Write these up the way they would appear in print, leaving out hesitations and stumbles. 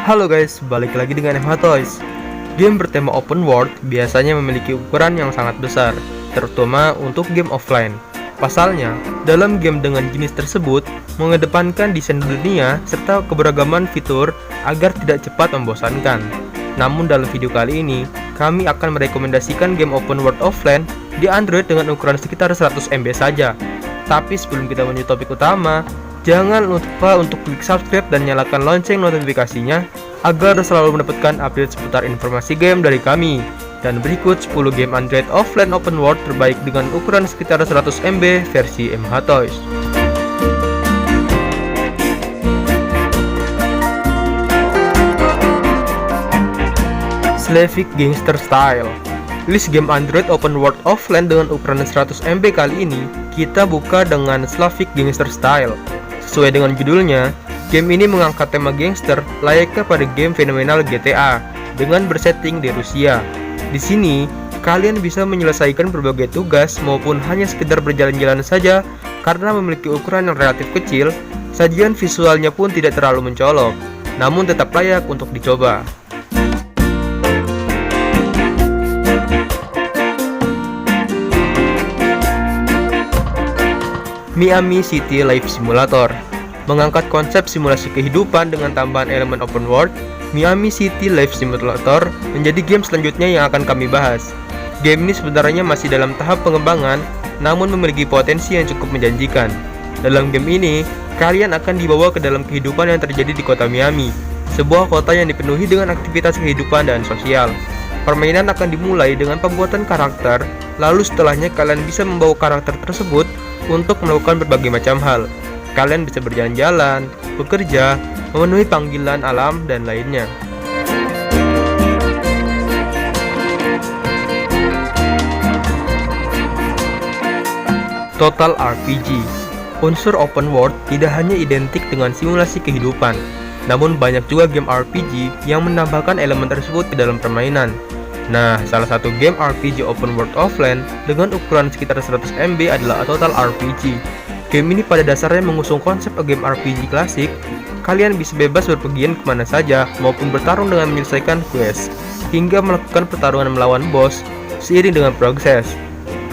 Halo guys, balik lagi dengan MH Toys. Game bertema open world biasanya memiliki ukuran yang sangat besar, terutama untuk game offline. Pasalnya, dalam game dengan jenis tersebut mengedepankan desain dunia serta keberagaman fitur agar tidak cepat membosankan. Namun dalam video kali ini, kami akan merekomendasikan game open world offline di Android dengan ukuran sekitar 100 MB saja. Tapi sebelum kita menuju topik utama, jangan lupa untuk klik subscribe dan nyalakan lonceng notifikasinya agar selalu mendapatkan update seputar informasi game dari kami. Dan berikut 10 game Android offline open world terbaik dengan ukuran sekitar 100 MB versi MH Toys. Slavic Gangster Style. List game Android open world offline dengan ukuran 100 MB kali ini kita buka dengan Slavic Gangster Style. Sesuai dengan judulnya, game ini mengangkat tema gangster layaknya pada game fenomenal GTA dengan bersetting di Rusia. Di sini, kalian bisa menyelesaikan berbagai tugas maupun hanya sekedar berjalan-jalan saja karena memiliki ukuran yang relatif kecil. Sajian visualnya pun tidak terlalu mencolok, namun tetap layak untuk dicoba. Miami City Life Simulator. Mengangkat konsep simulasi kehidupan dengan tambahan elemen open world, Miami City Life Simulator menjadi game selanjutnya yang akan kami bahas. Game ini sebenarnya masih dalam tahap pengembangan, namun memiliki potensi yang cukup menjanjikan. Dalam game ini, kalian akan dibawa ke dalam kehidupan yang terjadi di kota Miami, sebuah kota yang dipenuhi dengan aktivitas kehidupan dan sosial. Permainan akan dimulai dengan pembuatan karakter, lalu setelahnya kalian bisa membawa karakter tersebut untuk melakukan berbagai macam hal. Kalian bisa berjalan-jalan, bekerja, memenuhi panggilan alam, dan lainnya. Total RPG. Unsur open world tidak hanya identik dengan simulasi kehidupan, namun banyak juga game RPG yang menambahkan elemen tersebut ke dalam permainan. Nah, salah satu game RPG open world offline dengan ukuran sekitar 100 MB adalah Total RPG. Game ini pada dasarnya mengusung konsep game RPG klasik. Kalian bisa bebas berpergian kemana saja maupun bertarung dengan menyelesaikan quest, hingga melakukan pertarungan melawan boss. Seiring dengan proses,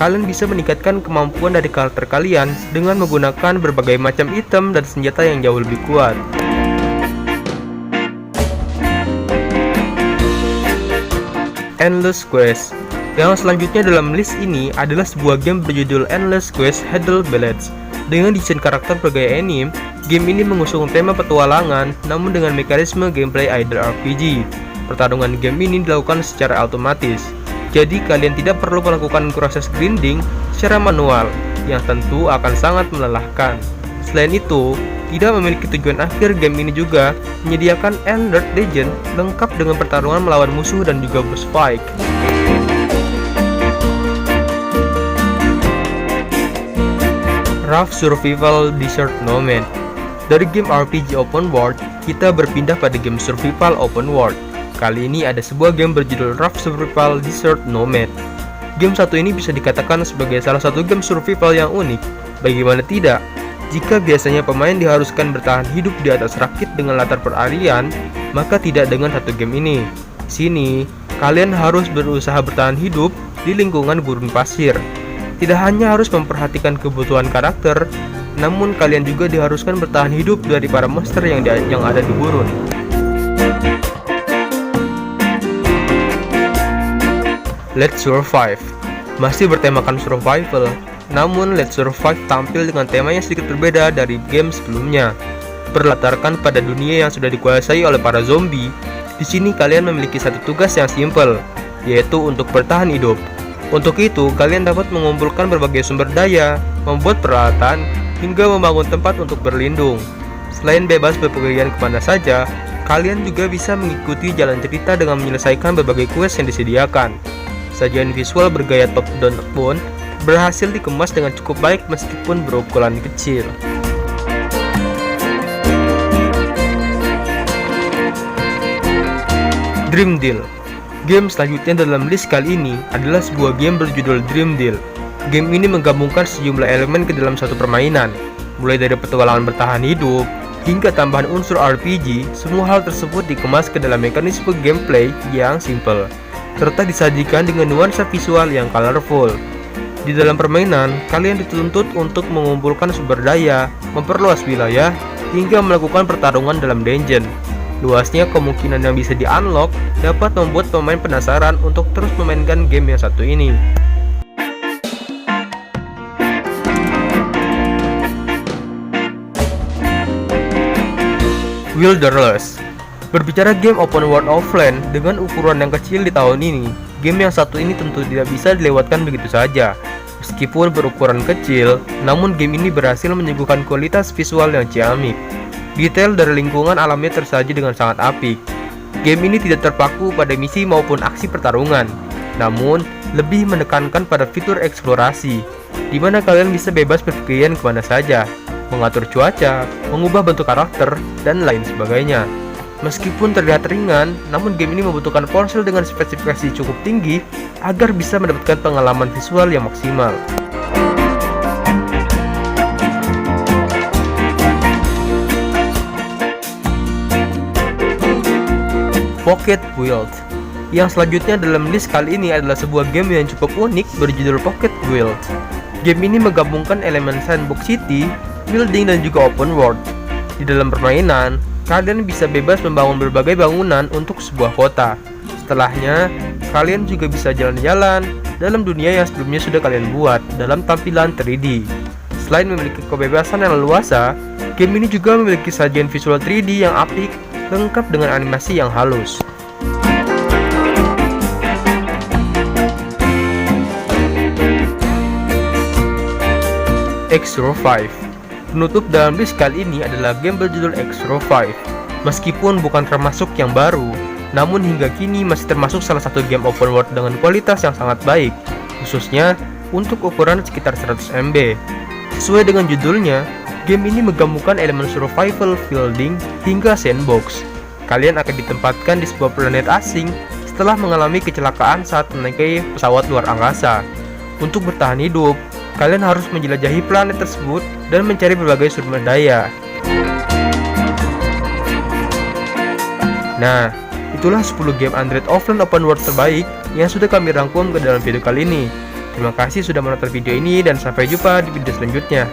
kalian bisa meningkatkan kemampuan dari karakter kalian dengan menggunakan berbagai macam item dan senjata yang jauh lebih kuat. Endless Quest. Yang selanjutnya dalam list ini adalah sebuah game berjudul Endless Quest Heddle Ballads. Dengan desain karakter bergaya anime, game ini mengusung tema petualangan namun dengan mekanisme gameplay idle RPG. Pertarungan game ini dilakukan secara otomatis, jadi kalian tidak perlu melakukan proses grinding secara manual yang tentu akan sangat melelahkan. Selain itu, tidak memiliki tujuan akhir, game ini juga menyediakan Endless Legend lengkap dengan pertarungan melawan musuh dan juga boss fight. Rough Survival Desert Nomad. Dari game RPG open world, kita berpindah pada game survival open world. Kali ini ada sebuah game berjudul Rough Survival Desert Nomad. Game satu ini bisa dikatakan sebagai salah satu game survival yang unik. Bagaimana tidak? Jika biasanya pemain diharuskan bertahan hidup di atas rakit dengan latar perarian, maka tidak dengan satu game ini. Sini, kalian harus berusaha bertahan hidup di lingkungan gurun pasir. Tidak hanya harus memperhatikan kebutuhan karakter, namun kalian juga diharuskan bertahan hidup dari para monster yang ada di gurun. Let's Survive. Masih bertemakan survival, namun Let's Survive tampil dengan tema yang sedikit berbeda dari game sebelumnya. Berlatarkan pada dunia yang sudah dikuasai oleh para zombie, di sini kalian memiliki satu tugas yang simpel, yaitu untuk bertahan hidup. Untuk itu, kalian dapat mengumpulkan berbagai sumber daya, membuat peralatan, hingga membangun tempat untuk berlindung. Selain bebas bepergian kemana saja, kalian juga bisa mengikuti jalan cerita dengan menyelesaikan berbagai quest yang disediakan. Sajian visual bergaya top-down pun berhasil dikemas dengan cukup baik meskipun berukuran kecil. Dream Deal. Game selanjutnya dalam list kali ini adalah sebuah game berjudul Dream Deal. Game ini menggabungkan sejumlah elemen ke dalam satu permainan, mulai dari petualangan bertahan hidup, hingga tambahan unsur RPG, semua hal tersebut dikemas ke dalam mekanisme gameplay yang simple, serta disajikan dengan nuansa visual yang colorful. Di dalam permainan, kalian dituntut untuk mengumpulkan sumber daya, memperluas wilayah, hingga melakukan pertarungan dalam dungeon. Luasnya kemungkinan yang bisa di-unlock dapat membuat pemain penasaran untuk terus memainkan game yang satu ini. Wilderness. Berbicara game open world offline dengan ukuran yang kecil di tahun ini, game yang satu ini tentu tidak bisa dilewatkan begitu saja. Meskipun berukuran kecil, namun game ini berhasil menyuguhkan kualitas visual yang ciamik. Detail dari lingkungan alamnya tersaji dengan sangat apik. Game ini tidak terpaku pada misi maupun aksi pertarungan, namun lebih menekankan pada fitur eksplorasi, di mana kalian bisa bebas berpergian kemana saja, mengatur cuaca, mengubah bentuk karakter, dan lain sebagainya. Meskipun terlihat ringan, namun game ini membutuhkan ponsel dengan spesifikasi cukup tinggi agar bisa mendapatkan pengalaman visual yang maksimal. Pocket Guild. Yang selanjutnya dalam list kali ini adalah sebuah game yang cukup unik berjudul Pocket Guild. Game ini menggabungkan elemen sandbox city, building, dan juga open world. Di dalam permainan, kalian bisa bebas membangun berbagai bangunan untuk sebuah kota. Setelahnya, kalian juga bisa jalan-jalan dalam dunia yang sebelumnya sudah kalian buat dalam tampilan 3D. Selain memiliki kebebasan yang leluasa, game ini juga memiliki sajian visual 3D yang apik, lengkap dengan animasi yang halus. X-Row 5. Penutup dalam list kali ini adalah game berjudul X-Row 5. Meskipun bukan termasuk yang baru, namun hingga kini masih termasuk salah satu game open world dengan kualitas yang sangat baik, khususnya untuk ukuran sekitar 100 MB. Sesuai dengan judulnya, game ini menggabungkan elemen survival, building, hingga sandbox. Kalian akan ditempatkan di sebuah planet asing setelah mengalami kecelakaan saat menaiki pesawat luar angkasa. Untuk bertahan hidup, kalian harus menjelajahi planet tersebut dan mencari berbagai sumber daya. Nah, itulah 10 game Android offline open world terbaik yang sudah kami rangkum ke dalam video kali ini. Terima kasih sudah menonton video ini dan sampai jumpa di video selanjutnya.